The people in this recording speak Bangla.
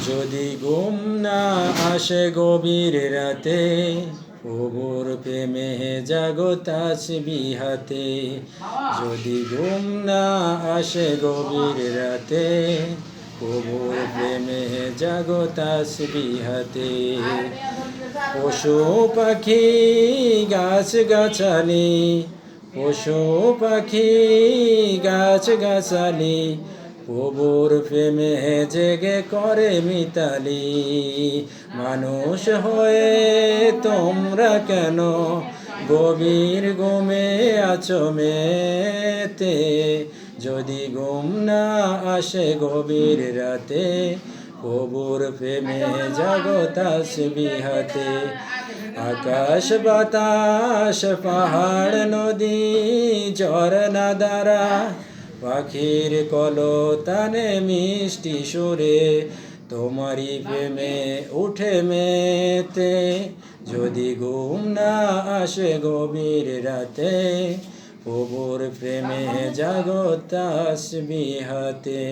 যদি ঘুম না আসে গভীর রাতে, প্রভুর প্রেমে জাগো তাসবিহ হাতে। যদি ঘুম না আসে গভীর রাতে, প্রভুর প্রেমে জাগো তাসবিহ হাতে। পশু পাখি গাছ গাছালি, পশু পাখি গাছ গাছালি, প্রভুর প্রেমে জেগে করে মিতালি। মানুষ হয়ে তোমরা কেন গভীর ঘুমে আছো মেতে? যদি ঘুম না আসে গভীর রাতে, প্রভুর প্রেমে জাগো তাসবিহ হাতে। আকাশ বাতাস পাহাড় নদী ঝরনা দ্বারা, পাখির কলতানে মিষ্টি সুরে, তোমারই প্রেমে উঠে মেতে। যদি ঘুম না আসে গভীর রাতে, প্রভুর প্রেমে জাগো তাসবিহ হাতে।